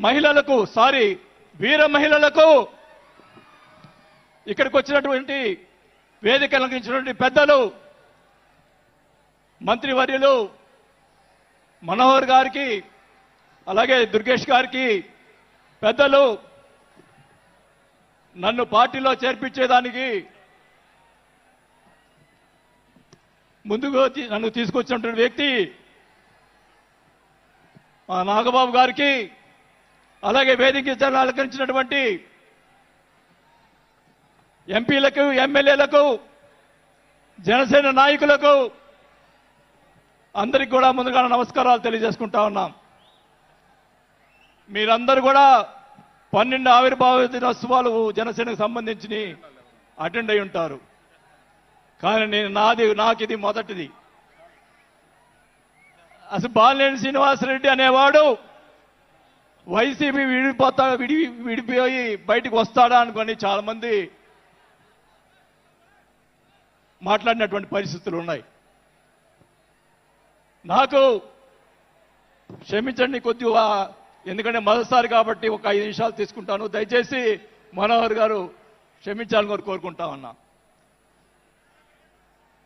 మహిళలకు వీర మహిళలకు ఇక్కడికి వచ్చినటువంటి వేదిక అలంకరించినటువంటి పెద్దలు మంత్రివర్యులు మనోహర్ గారికి అలాగే దుర్గేష్ గారికి పెద్దలు నన్ను పార్టీలో చేర్పించేదానికి ముందుకు నన్ను తీసుకొచ్చినటువంటి వ్యక్తి మా నాగబాబు గారికి అలాగే వేదిక అలంకరించినటువంటి ఎంపీలకు ఎమ్మెల్యేలకు జనసేన నాయకులకు అందరికీ కూడా ముందుగా నమస్కారాలు తెలియజేసుకుంటా ఉన్నాం. మీరందరూ కూడా 12 ఆవిర్భావ దినోత్సవాలు జనసేనకు సంబంధించి అటెండ్ అయి ఉంటారు. కానీ నాకు ఇది మొదటిది. అసలు బాలినేని శ్రీనివాసరెడ్డి అనేవాడు వైసీపీ విడిపోయి బయటకు వస్తాడా అనుకొని చాలా మంది మాట్లాడినటువంటి పరిస్థితులు ఉన్నాయి. నాకు క్షమించండి కొద్దిగా, ఎందుకంటే మొదటిసారి కాబట్టి ఒక 5 నిమిషాలు తీసుకుంటాను. దయచేసి మనోహర్ గారు క్షమించాలని కోరుకుంటా ఉన్నా.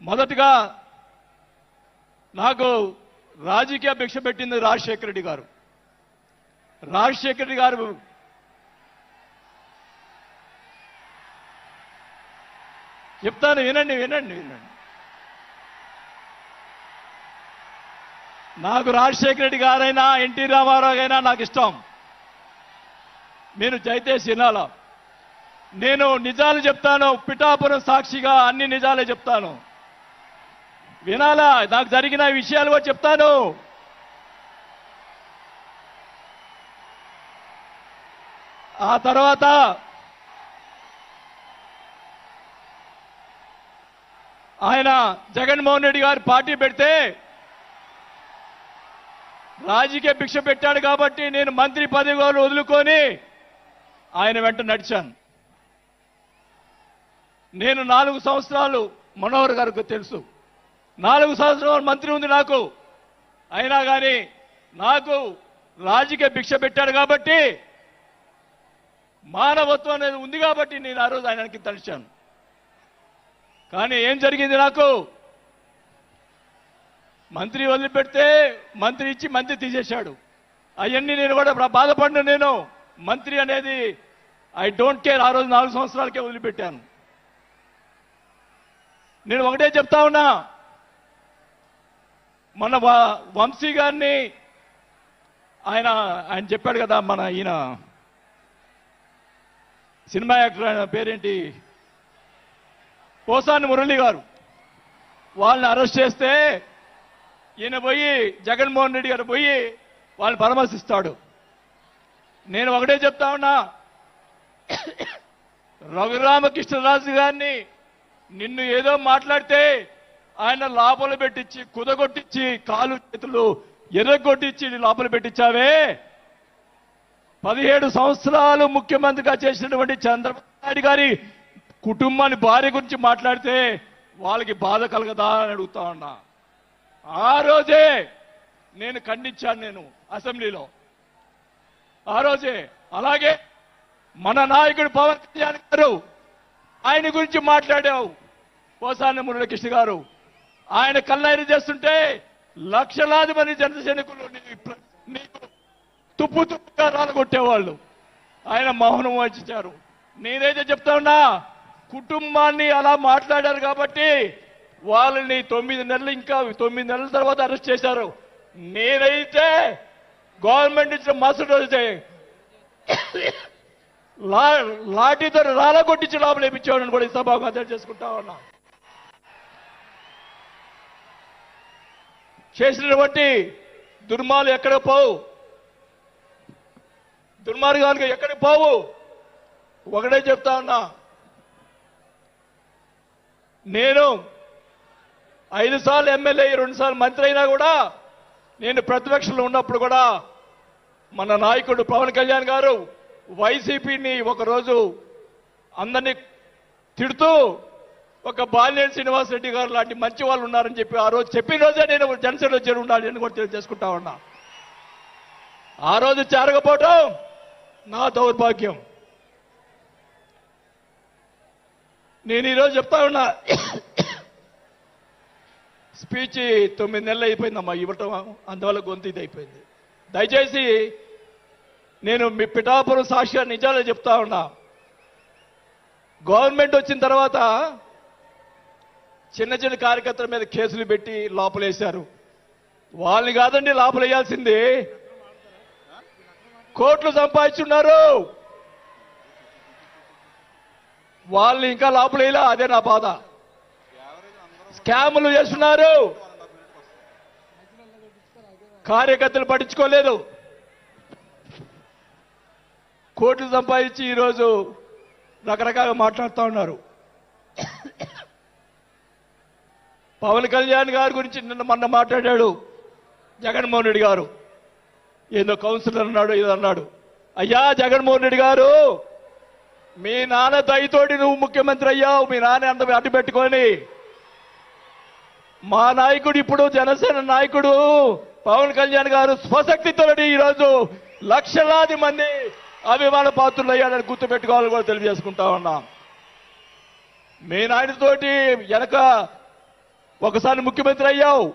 మొదటిగా నాకు రాజకీయ భిక్ష పెట్టింది రాజశేఖర రెడ్డి గారు. రాజశేఖర రెడ్డి గారు చెప్తాను, వినండి. నాకు రాజశేఖర రెడ్డి గారైనా ఎన్టీ రామారావు అయినా నాకు ఇష్టం. నేను దయచేసి వినాలా. నేను నిజాలు చెప్తాను, పిఠాపురం సాక్షిగా అన్ని నిజాలే చెప్తాను. వినాలా, నాకు జరిగిన విషయాలు కూడా చెప్తాను. ఆ తర్వాత ఆయన జగన్మోహన్ రెడ్డి గారు పార్టీ పెడితే రాజకీయ భిక్ష పెట్టాడు కాబట్టి నేను మంత్రి పదవి వదులుకొని ఆయన వెంట నడిచాను. నేను 4 సంవత్సరాలు, మనోహర్ గారికి తెలుసు, 4 సంవత్సరాలు మంత్రి ఉంది నాకు. అయినా కానీ నాకు రాజకీయ భిక్ష పెట్టాడు కాబట్టి, మానవత్వం అనేది ఉంది కాబట్టి నేను ఆ రోజు ఆయనకి తలిచాను. కానీ ఏం జరిగింది, నాకు మంత్రి వదిలిపెడితే మంత్రి ఇచ్చి మంత్రి తీసేశాడు. అవన్నీ నేను కూడా బాధపడిన, నేను మంత్రి అనేది ఐ డోంట్ కేర్. ఆ రోజు 4 సంవత్సరాలకే వదిలిపెట్టాను. నేను ఒకటే చెప్తా ఉన్నా, మన వంశీ గారిని ఆయన చెప్పాడు కదా, ఈయన సినిమా యాక్టర్, ఆయన పేరేంటి, పోసాని మురళి గారు, వాళ్ళని అరెస్ట్ చేస్తే ఈయన పోయి జగన్మోహన్ రెడ్డి గారు పోయి వాళ్ళని పరామర్శిస్తాడు. నేను ఒకటే చెప్తా ఉన్నా, రఘురామకృష్ణరాజు గారిని నిన్ను ఏదో మాట్లాడితే ఆయన లోపల పెట్టించి, కుదగొట్టించి, కాలు చేతులు ఎర్రగొట్టించి లోపల పెట్టించావే. 17 సంవత్సరాలు ముఖ్యమంత్రిగా చేసినటువంటి చంద్రబాబు నాయుడు గారి కుటుంబాన్ని, భార్య గురించి మాట్లాడితే వాళ్ళకి బాధ కలగదా అని అడుగుతా ఉన్నా. ఆ రోజే నేను ఖండించాను, నేను అసెంబ్లీలో ఆ రోజే. అలాగే మన నాయకుడు పవన్ కళ్యాణ్ గారు, ఆయన గురించి మాట్లాడావు, పోసాని మురళీకృష్ణ గారు. ఆయన కళ్ళైన చేస్తుంటే లక్షలాది మంది జనసైనికులు నీకు తుప్పుగా రాలగొట్టేవాళ్ళు. ఆయన మౌనం వహించారు. నేనైతే చెప్తా ఉన్నా, కుటుంబాన్ని అలా మాట్లాడారు కాబట్టి వాళ్ళని 9 నెలలు, ఇంకా 9 నెలల తర్వాత అరెస్ట్ చేశారు. నేనైతే గవర్నమెంట్ ఇచ్చిన మరుసటి రోజే లాఠీతో రాలగొట్టించి లోపల వేయించేవాడిని కూడా ఈ సభకు అర్థం చేసుకుంటా ఉన్నా. చేసినటువంటి దుర్మాలు ఎక్కడ పోవు, దుర్మార్గాలు ఎక్కడికి పోవు. ఒకటే చెప్తా ఉన్నా, నేను 5 సార్లు ఎమ్మెల్యే, 2 సార్లు మంత్రి అయినా కూడా, నేను ప్రతిపక్షంలో ఉన్నప్పుడు కూడా మన నాయకుడు పవన్ కళ్యాణ్ గారు వైసీపీని ఒకరోజు అందరినీ తిడుతూ, ఒక బాలినేని శ్రీనివాసరెడ్డి గారు లాంటి మంచి వాళ్ళు ఉన్నారని చెప్పి ఆ రోజు చెప్పిన రోజే నేను జనసేనలో చేరి ఉండాలి అని కూడా తెలియజేసుకుంటా ఉన్నా. ఆ రోజు చేరకపోవటం నా దౌర్భాగ్యం. నేను ఈరోజు చెప్తా ఉన్నా, స్పీచ్ 9 నెలలు అయిపోయిందమ్మా ఇవ్వటం, అందువల్ల గొంతు ఇది అయిపోయింది. దయచేసి నేను మీ పిఠాపురం సాక్షిగా నిజాలే చెప్తా ఉన్నా. గవర్నమెంట్ వచ్చిన తర్వాత చిన్న చిన్న కార్యకర్తల మీద కేసులు పెట్టి లోపలేశారు. వాళ్ళని కాదండి లోపలేయాల్సింది, కోట్లు సంపాదించున్నారు, వాళ్ళని ఇంకా లోపలేలా. అదే నా బాధ. స్కాములు చేస్తున్నారు, కార్యకర్తలు పట్టించుకోలేదు, కోట్లు సంపాదించి ఈరోజు రకరకాలుగా మాట్లాడుతూ ఉన్నారు. పవన్ కళ్యాణ్ గారి గురించి మొన్న మాట్లాడాడు జగన్మోహన్ రెడ్డి గారు, ఏదో కౌన్సిలర్ అన్నాడు, ఏదో అన్నాడు. అయ్యా జగన్మోహన్ రెడ్డి గారు, మీ నాన్న దయతోటి నువ్వు ముఖ్యమంత్రి అయ్యావు, మీ నాన్న అంత అడ్డు పెట్టుకొని. మా నాయకుడు ఇప్పుడు జనసేన నాయకుడు పవన్ కళ్యాణ్ గారు స్వశక్తితో ఈరోజు లక్షలాది మంది అభిమాన పాత్రులు అయ్యాడని గుర్తుపెట్టుకోవాలని కూడా తెలియజేసుకుంటా ఉన్నా. మీ నాయనతోటి వెనక ఒకసారి ముఖ్యమంత్రి అయ్యావు,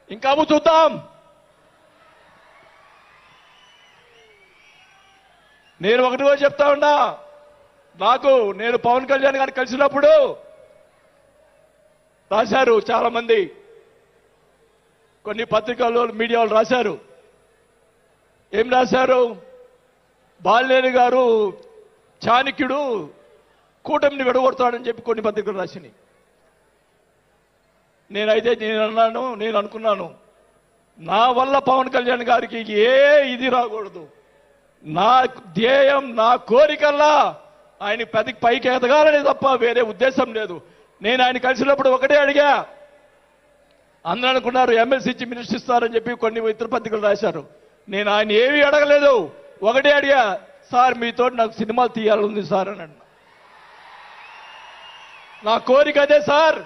ఇంకా చూద్దాం. నేను ఒకటి కూడా చెప్తా ఉన్నా, నేను పవన్ కళ్యాణ్ గారిని కలిసినప్పుడు రాశారు చాలా మంది, కొన్ని పత్రికల్లో మీడియాలో రాశారు. ఏం రాశారు? బాలినేని గారు చాణక్యుడు కూటమిని విడగొడతాడని చెప్పి కొన్ని పత్రికలు రాసినాయి. నేను అనుకున్నాను, నా వల్ల పవన్ కళ్యాణ్ గారికి ఏ ఇది రాకూడదు. నా ధ్యేయం, నా కోరికల్లా ఆయన పైకి ఎదగాలని తప్ప వేరే ఉద్దేశం లేదు. నేను ఆయన కలిసినప్పుడు ఒకటే అడిగా, అందరూ అనుకున్నారు ఎమ్మెల్సీ ఇచ్చి మినిస్టర్ ఇస్తారని చెప్పి కొన్ని ఇతర పత్రికలు రాశారు. నేను ఆయన ఏమీ అడగలేదు, ఒకటే అడిగా, సార్ మీతో నాకు సినిమాలు తీయాలని సార్ అని అన్నా. నా కోరిక అదే సార్.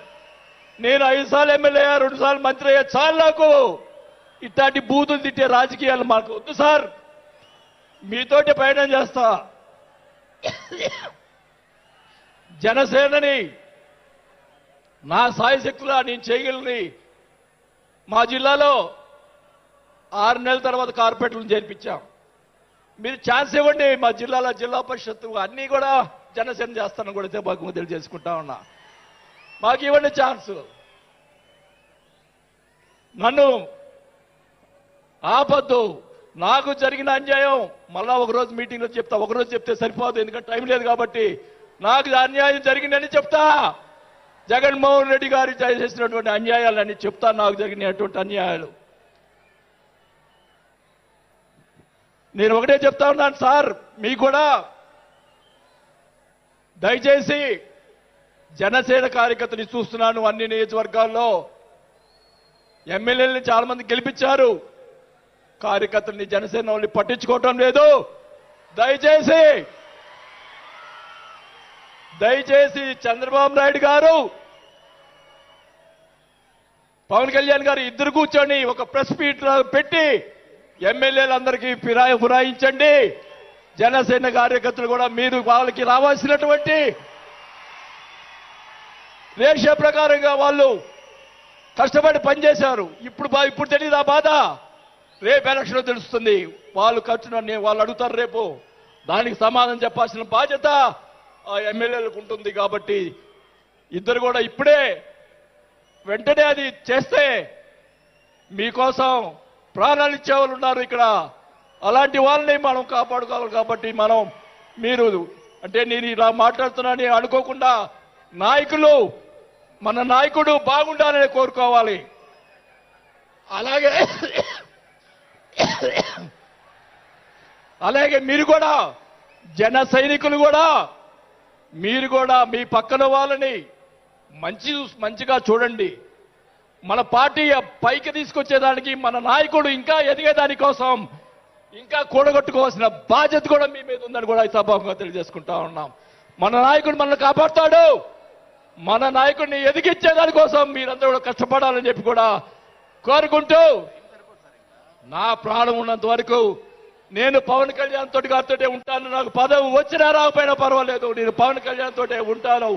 నేను 5 సార్లు ఎమ్మెల్యే అయ్యా, 2 సార్లు మంత్రి అయ్యా, చాలు నాకు. ఇట్లాంటి బూతులు తిట్టే రాజకీయాలు మాకు వద్దు సార్, మీతోటి ప్రయాణం చేస్తా. జనసేనని నా సాయశక్తులా నేను చేయగలని. మా జిల్లాలో 6 నెలల తర్వాత కార్పొరేట్లను చేర్పించాం. మీరు ఛాన్స్ ఇవ్వండి, మా జిల్లాలో జిల్లా పరిషత్తు అన్నీ కూడా జనసేన చేస్తానని కూడా మాకు తెలియజేసుకుంటా ఉన్నా. మాకు ఇవ్వండి ఛాన్స్. నన్ను ఆపద్దు. నాకు జరిగిన అన్యాయం మళ్ళా ఒకరోజు మీటింగ్లో చెప్తా. ఒకరోజు చెప్తే సరిపోదు, ఎందుకంటే టైం లేదు కాబట్టి. నాకు అన్యాయం జరిగిందని చెప్తా. జగన్మోహన్ రెడ్డి గారు చేసినటువంటి అన్యాయాలని చెప్తా, నాకు జరిగినటువంటి అన్యాయాలు. నేను ఒకటే చెప్తా ఉన్నాను సార్, మీకు కూడా దయచేసి జనసేన కార్యకర్తని చూస్తున్నాను. అన్ని నియోజకవర్గాల్లో ఎమ్మెల్యేలని చాలా మంది గెలిపించారు, కార్యకర్తల్ని జనసేన వాళ్ళని పట్టించుకోవటం లేదు. దయచేసి చంద్రబాబు నాయుడు గారు, పవన్ కళ్యాణ్ గారు ఇద్దరు కూర్చొని ఒక ప్రెస్ మీట్ పెట్టి ఎమ్మెల్యేలందరికీ ఫిరాయించండి. జనసేన కార్యకర్తలు కూడా మీరు వాళ్ళకి రావాల్సినటువంటి రేషియో ప్రకారంగా వాళ్ళు కష్టపడి పనిచేశారు. ఇప్పుడు తెలియదు ఆ బాధ. రేపు ఎలక్షన్ తెలుస్తుంది. వాళ్ళు వాళ్ళు అడుగుతారు రేపు, దానికి సమాధానం చెప్పాల్సిన బాధ్యత ఆ ఎమ్మెల్యేలకు ఉంటుంది. కాబట్టి ఇద్దరు కూడా ఇప్పుడే వెంటనే అది చేస్తే మీకోసం ప్రాణాలు ఇచ్చేవాళ్ళు ఉన్నారు ఇక్కడ. అలాంటి వాళ్ళని మనం కాపాడుకోవాలి. కాబట్టి మీరు అంటే నేను ఇలా మాట్లాడుతున్నానని అనుకోకుండా మన నాయకుడు బాగుండాలని కోరుకోవాలి. అలాగే మీరు కూడా జన సైనికులు కూడా మీరు కూడా మీ పక్కన వాళ్ళని మంచిగా చూడండి. మన పార్టీ పైకి తీసుకొచ్చేదానికి మన నాయకుడు ఇంకా ఎదిగేదాని కోసం ఇంకా కూడగొట్టుకోవాల్సిన బాధ్యత కూడా మీ మీద ఉందని కూడా ఈ సభాముఖంగా తెలియజేసుకుంటా ఉన్నాం. మన నాయకుడు మనల్ని కాపాడుతాడు. మన నాయకుడిని ఎదిగించేదాని కోసం మీరందరూ కూడా కష్టపడాలని చెప్పి కూడా కోరుకుంటూ, నా ప్రాణం ఉన్నంత వరకు నేను పవన్ కళ్యాణ్ తోటి గారితోటే ఉంటాను. నాకు పదవి వచ్చినా రాకపోయినా పర్వాలేదు, నేను పవన్ కళ్యాణ్ తోటే ఉంటాను.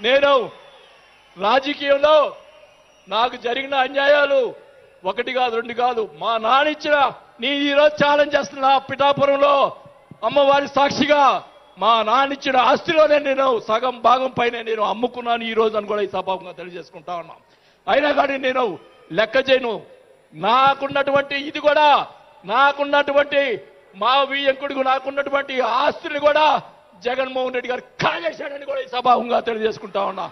నేను రాజకీయంలో నాకు జరిగిన అన్యాయాలు ఒకటి కాదు, రెండు కాదు. మా నాన్న ఇచ్చిన నీ ఈరోజు ఛాలెంజ్ చేస్తున్నా పిఠాపురంలో అమ్మవారి సాక్షిగా మా నాన్న ఇచ్చిన ఆస్తిలోనే నేను సగం భాగం పైన నేను అమ్ముకున్నాను ఈ రోజు అని కూడా ఈ సభాముగా తెలియజేసుకుంటా ఉన్నా. అయినా కానీ నేను లెక్క చేయను. నాకున్నటువంటి ఇది కూడా, నాకున్నటువంటి మా వియ్యంకుడికి నాకున్నటువంటి ఆస్తులు కూడా జగన్మోహన్ రెడ్డి గారు కాజేశాడని కూడా ఈ సభాముగా తెలియజేసుకుంటా ఉన్నా.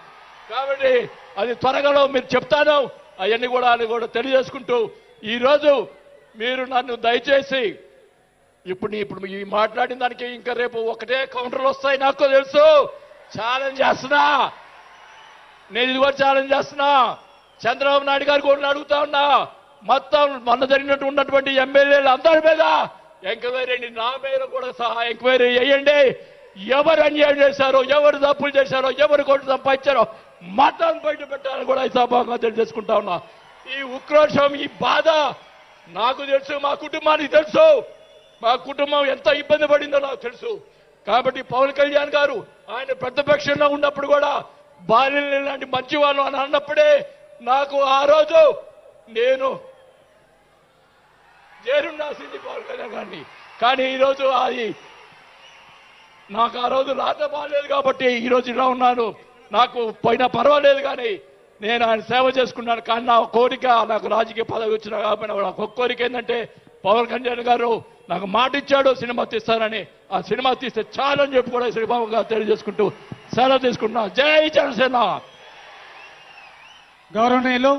కాబట్టి అది త్వరగా మీరు చెప్తాను, అవన్నీ కూడా తెలియజేసుకుంటూ ఈరోజు మీరు నన్ను దయచేసి ఇప్పుడు ఈ మాట్లాడిన దానికి ఇంకా రేపు ఒకటే కౌంటర్లు వస్తాయి నాకు తెలుసు. ఛాలెంజ్ చేస్తున్నా, నేను ఇది కూడా ఛాలెంజ్ చేస్తున్నా. చంద్రబాబు నాయుడు గారు కూడా అడుగుతా ఉన్నా, మొత్తం మొన్న జరిగినట్టు ఉన్నటువంటి ఎమ్మెల్యేలు అందరి మీద ఎంక్వైరీ, నా మీద కూడా సహా ఎంక్వైరీ చేయండి. ఎవరు అన్యాయం చేశారో, ఎవరు తప్పులు చేశారో, ఎవరు కొట్టు సంపాదించారో మొత్తం బయట పెట్టాలని కూడా ఈ సభగా తెలియజేసుకుంటా ఉన్నా. ఈ ఉక్రోషం, ఈ బాధ నాకు తెలుసు, మా కుటుంబానికి తెలుసు. మా కుటుంబం ఎంత ఇబ్బంది పడిందో నాకు తెలుసు. కాబట్టి పవన్ కళ్యాణ్ గారు ఆయన ప్రతిపక్షంలో ఉన్నప్పుడు కూడా బాల్యం లాంటి మంచి వాళ్ళు అని అన్నప్పుడే నాకు ఆ రోజు నేను చేరుండాల్సింది పవన్ కళ్యాణ్ గారిని. కానీ ఈరోజు అది నాకు ఆ రోజు రాత బాగాలేదు కాబట్టి ఈరోజు ఇలా ఉన్నాను. నాకు పోయినా పర్వాలేదు, కానీ నేను ఆయన సేవ చేసుకున్నాను. కానీ నా కోరిక, నాకు రాజకీయ పదవి వచ్చినా కాకపోయినా నాకు ఒక కోరిక ఏంటంటే పవన్ కళ్యాణ్ గారు నాకు మాట ఇచ్చాడు సినిమా తీస్తారని. ఆ సినిమా తీస్తే చాలని చెప్పి కూడా శ్రీబాబుగా తెలియజేసుకుంటూ సెలవు తీసుకుంటున్నా. జై జనసేన. గౌరవనీయులు